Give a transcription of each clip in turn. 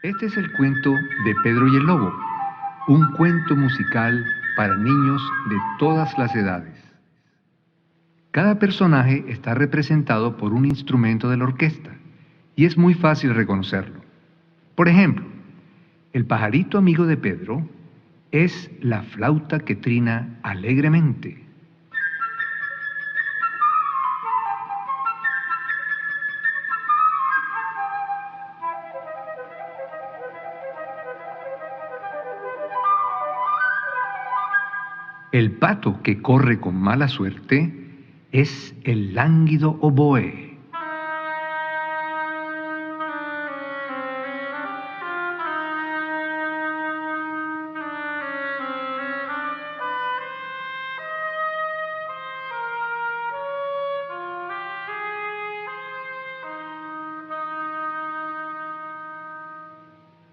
Este es el cuento de Pedro y el Lobo, un cuento musical para niños de todas las edades. Cada personaje está representado por un instrumento de la orquesta y es muy fácil reconocerlo. Por ejemplo, el pajarito amigo de Pedro es la flauta que trina alegremente. El pato que corre con mala suerte es el lánguido oboe.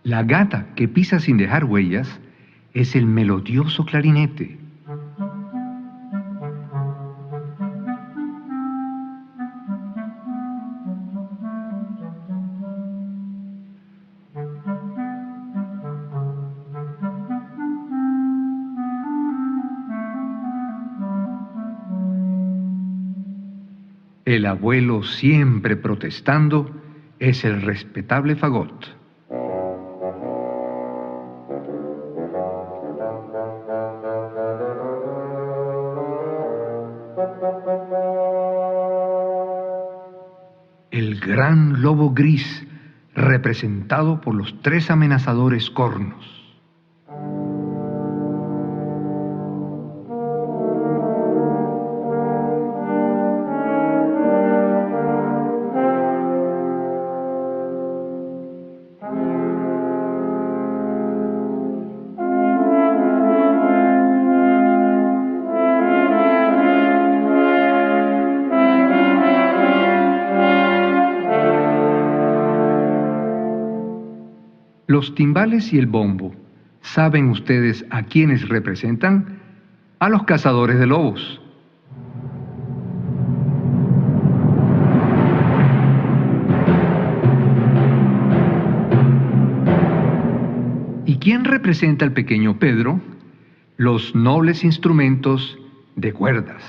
La gata que pisa sin dejar huellas es el melodioso clarinete. El abuelo siempre protestando es el respetable fagot. El gran lobo gris, representado por los tres amenazadores cornos. Los timbales y el bombo, ¿saben ustedes a quiénes representan? A los cazadores de lobos. ¿Y quién representa al pequeño Pedro? Los nobles instrumentos de cuerdas.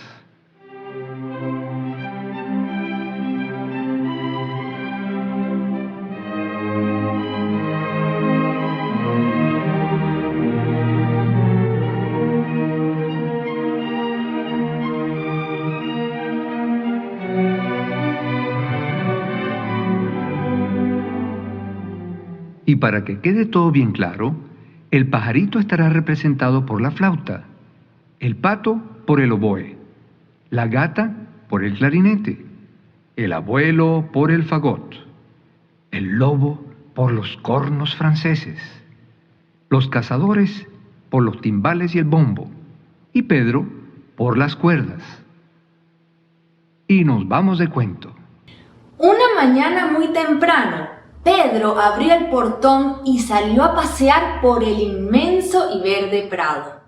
Y para que quede todo bien claro, el pajarito estará representado por la flauta, el pato por el oboe, la gata por el clarinete, el abuelo por el fagot, el lobo por los cornos franceses, los cazadores por los timbales y el bombo, y Pedro por las cuerdas. Y nos vamos de cuento. Una mañana muy temprano, Pedro abrió el portón y salió a pasear por el inmenso y verde prado.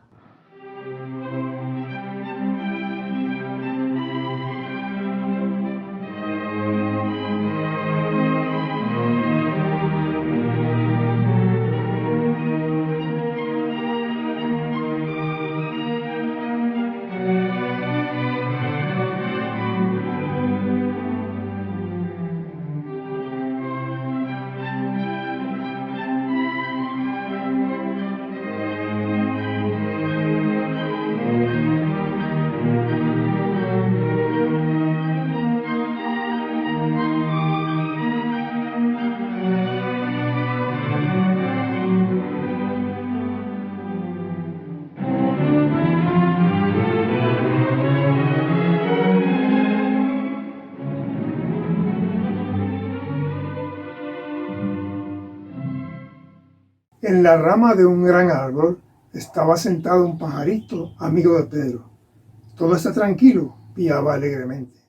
En la rama de un gran árbol estaba sentado un pajarito amigo de Pedro. Todo está tranquilo, piaba alegremente.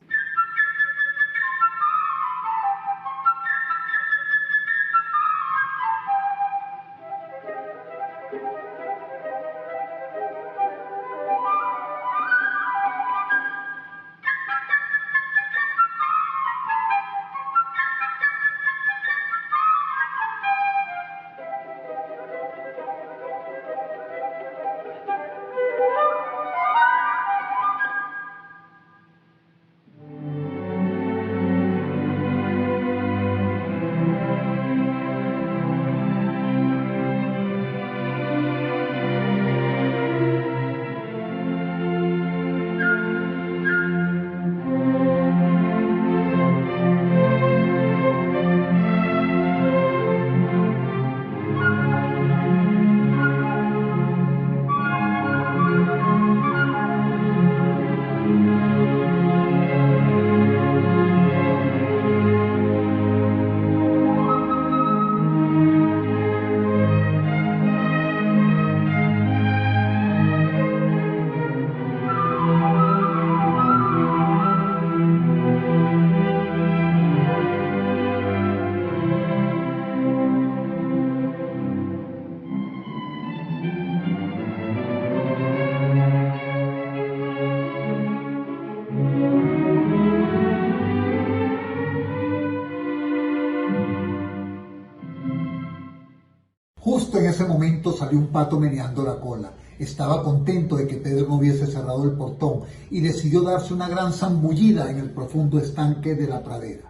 Justo en ese momento salió un pato meneando la cola. Estaba contento de que Pedro no hubiese cerrado el portón y decidió darse una gran zambullida en el profundo estanque de la pradera.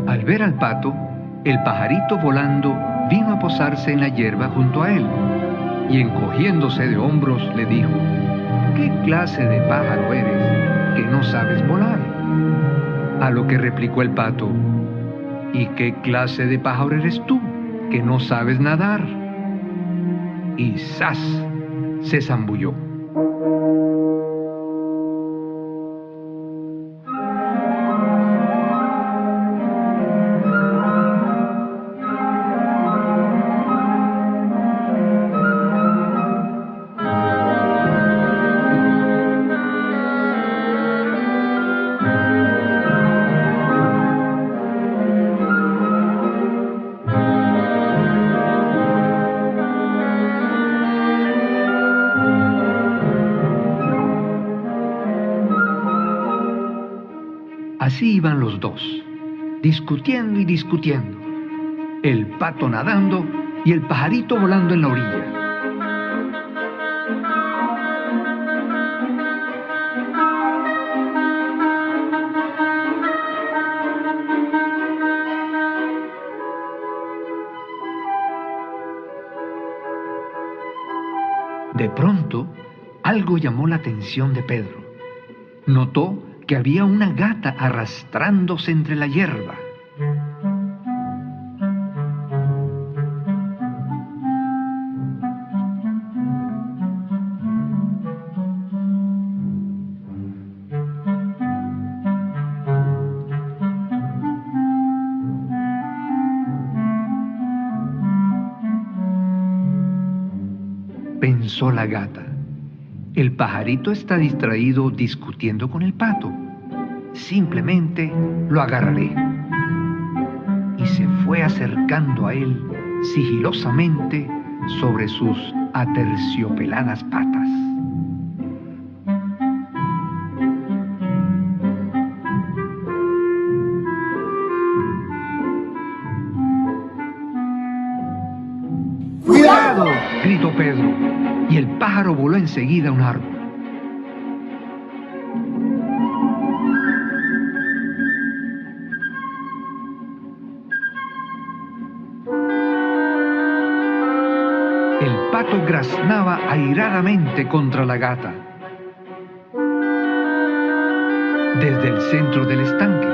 Al ver al pato, el pajarito volando vino a posarse en la hierba junto a él, y encogiéndose de hombros le dijo: ¿qué clase de pájaro eres que no sabes volar? A lo que replicó el pato: ¿y qué clase de pájaro eres tú que no sabes nadar? Y ¡zas!, se zambulló. Así iban los dos, discutiendo y discutiendo, el pato nadando y el pajarito volando en la orilla. De pronto, algo llamó la atención de Pedro. Notó que había una gata arrastrándose entre la hierba. Pensó la gata: el pajarito está distraído discutiendo con el pato. Simplemente lo agarraré. Y se fue acercando a él sigilosamente sobre sus aterciopeladas patas. ¡Cuidado!, gritó Pedro, y el pájaro voló enseguida a un árbol. El pato graznaba airadamente contra la gata desde el centro del estanque.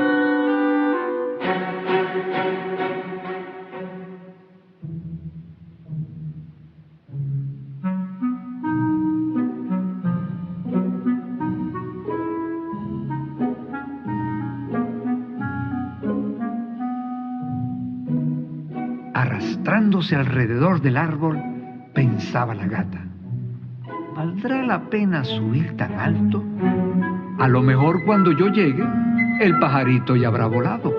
Arrastrándose alrededor del árbol, pensaba la gata: ¿valdrá la pena subir tan alto? A lo mejor cuando yo llegue, el pajarito ya habrá volado.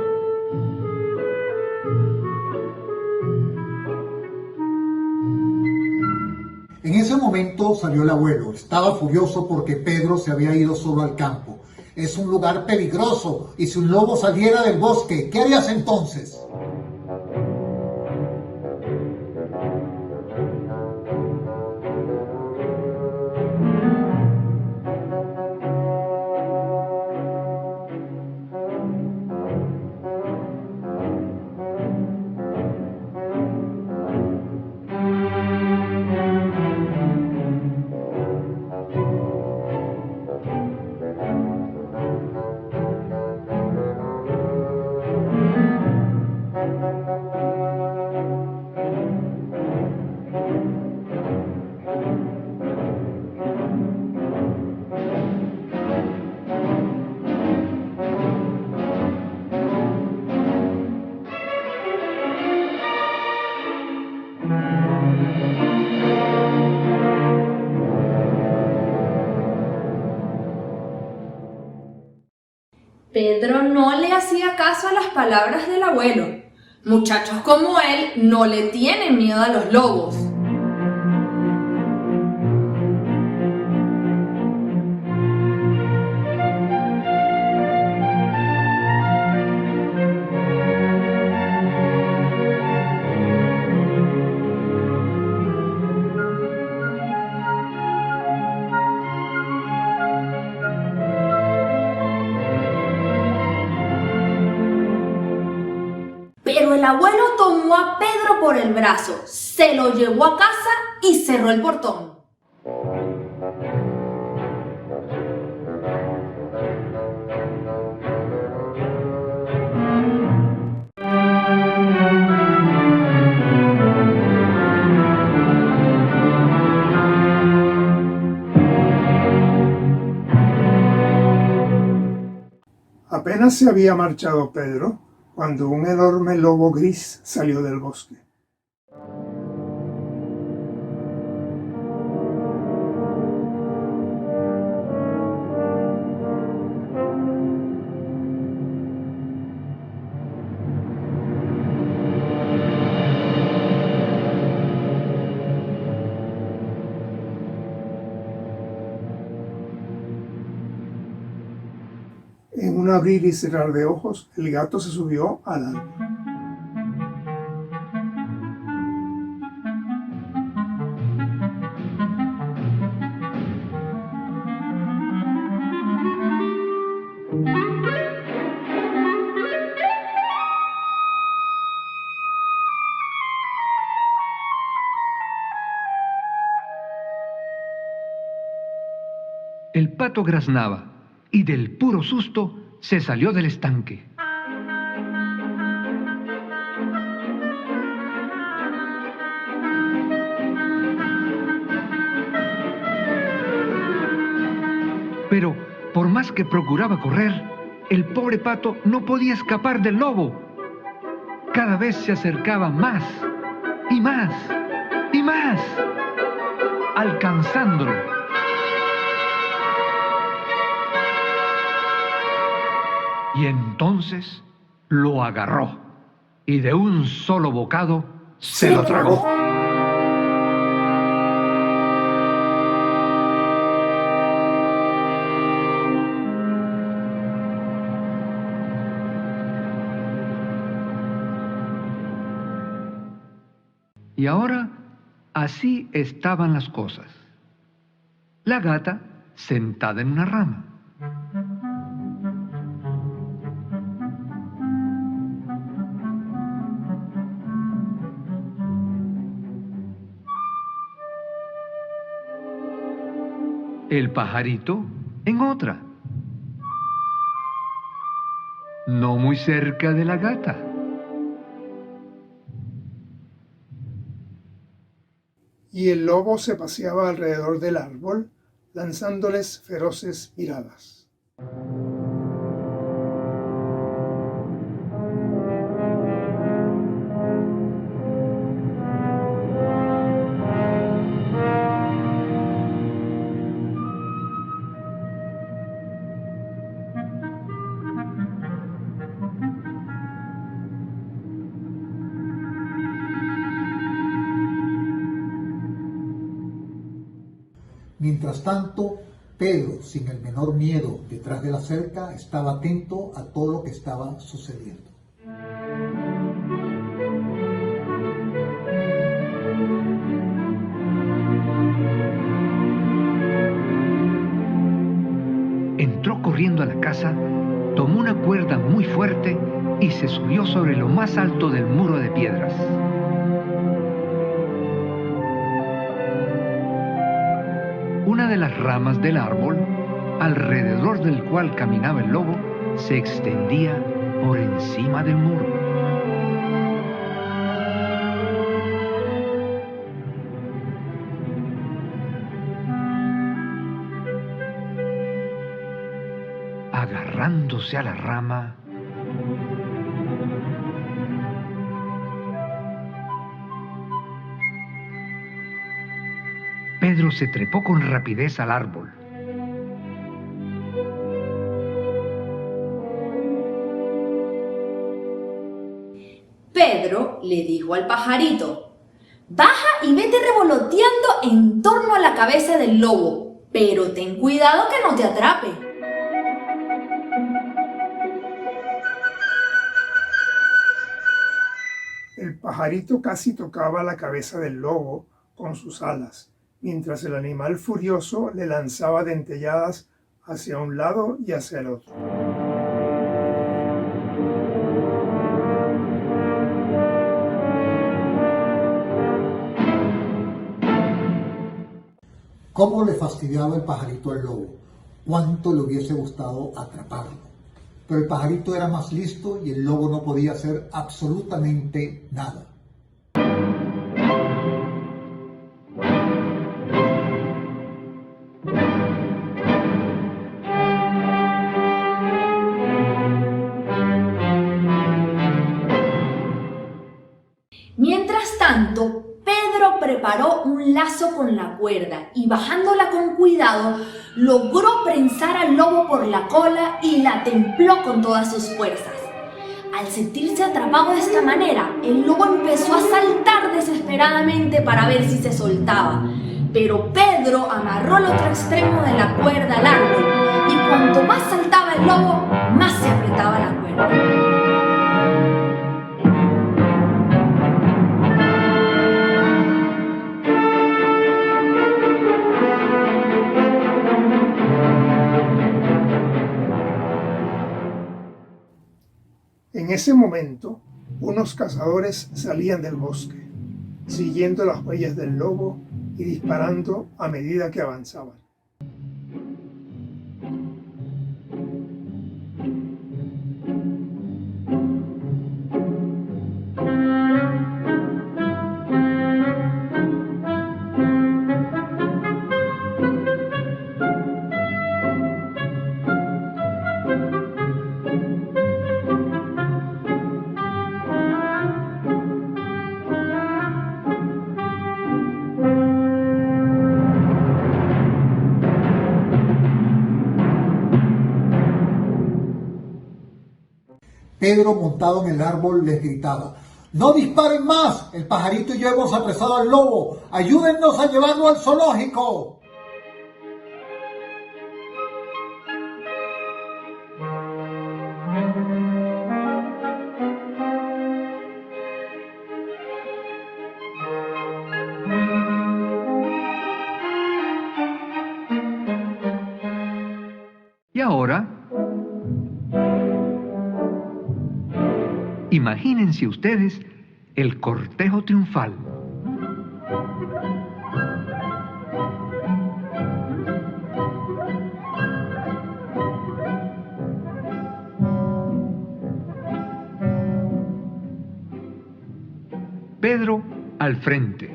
En ese momento salió el abuelo. Estaba furioso porque Pedro se había ido solo al campo. Es un lugar peligroso, y si un lobo saliera del bosque, ¿qué harías entonces? Pedro no le hacía caso a las palabras del abuelo. Muchachos como él no le tienen miedo a los lobos. Pero el abuelo tomó a Pedro por el brazo, se lo llevó a casa y cerró el portón. Apenas se había marchado Pedro cuando un enorme lobo gris salió del bosque. En un abrir y cerrar de ojos, el gato se subió al árbol. El pato graznaba y del puro susto se salió del estanque. Pero por más que procuraba correr, el pobre pato no podía escapar del lobo. Cada vez se acercaba más y más y más, alcanzándolo. Y entonces lo agarró y de un solo bocado se lo tragó. Y ahora así estaban las cosas. La gata sentada en una rama. El pajarito en otra. No muy cerca de la gata. Y el lobo se paseaba alrededor del árbol, lanzándoles feroces miradas. Mientras tanto, Pedro, sin el menor miedo, detrás de la cerca, estaba atento a todo lo que estaba sucediendo. Entró corriendo a la casa, tomó una cuerda muy fuerte y se subió sobre lo más alto del muro de piedras. Una de las ramas del árbol, alrededor del cual caminaba el lobo, se extendía por encima del muro. Agarrándose a la rama, Pedro se trepó con rapidez al árbol. Pedro le dijo al pajarito: baja y vete revoloteando en torno a la cabeza del lobo, pero ten cuidado que no te atrape. El pajarito casi tocaba la cabeza del lobo con sus alas, mientras el animal furioso le lanzaba dentelladas hacia un lado y hacia el otro. ¿Cómo le fastidiaba el pajarito al lobo? ¿Cuánto le hubiese gustado atraparlo? Pero el pajarito era más listo y el lobo no podía hacer absolutamente nada. Mientras tanto, Pedro preparó un lazo con la cuerda y bajándola con cuidado, logró prensar al lobo por la cola y la templó con todas sus fuerzas. Al sentirse atrapado de esta manera, el lobo empezó a saltar desesperadamente para ver si se soltaba. Pero Pedro amarró el otro extremo de la cuerda al árbol y cuanto más saltaba el lobo, más se apretaba la cuerda. En ese momento, unos cazadores salían del bosque, siguiendo las huellas del lobo y disparando a medida que avanzaban. Pedro, montado en el árbol, les gritaba: ¡no disparen más! El pajarito y yo hemos apresado al lobo. ¡Ayúdennos a llevarlo al zoológico! Y ahora, imagínense ustedes el cortejo triunfal. Pedro al frente.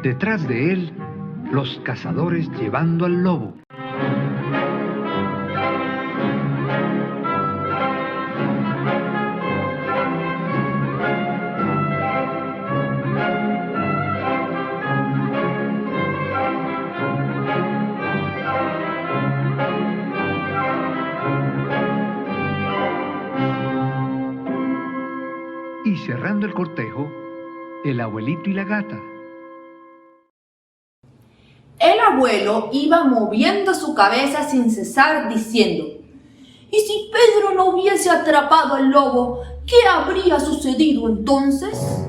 Detrás de él, los cazadores llevando al lobo. Y cerrando el cortejo, el abuelito y la gata. El abuelo iba moviendo su cabeza sin cesar diciendo: ¿y si Pedro no hubiese atrapado al lobo, qué habría sucedido entonces?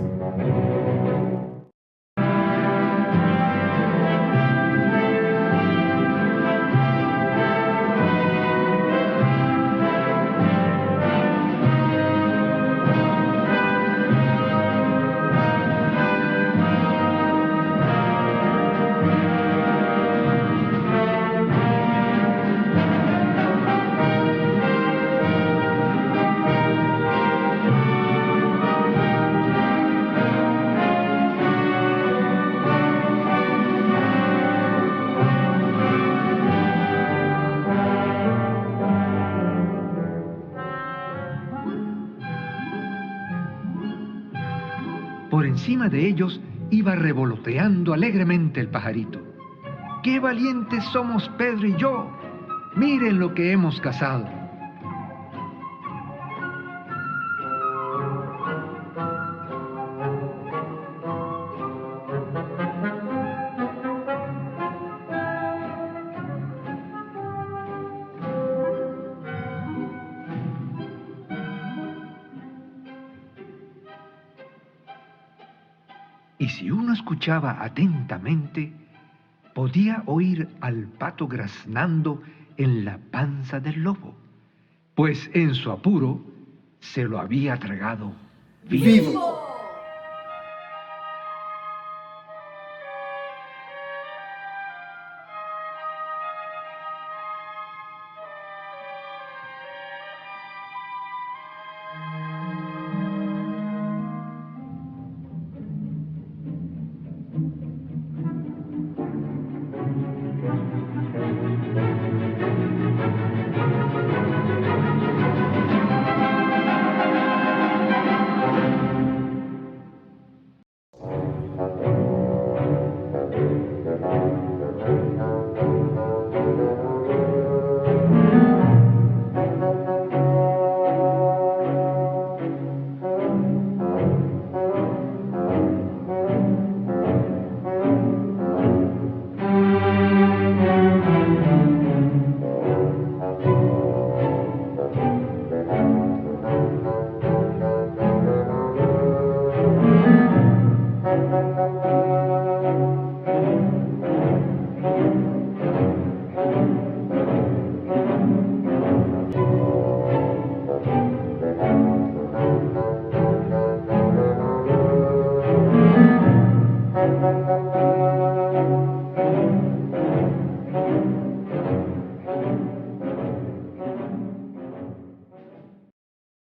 Por encima de ellos iba revoloteando alegremente el pajarito. ¡Qué valientes somos Pedro y yo! ¡Miren lo que hemos cazado! Y si uno escuchaba atentamente, podía oír al pato graznando en la panza del lobo, pues en su apuro se lo había tragado vivo.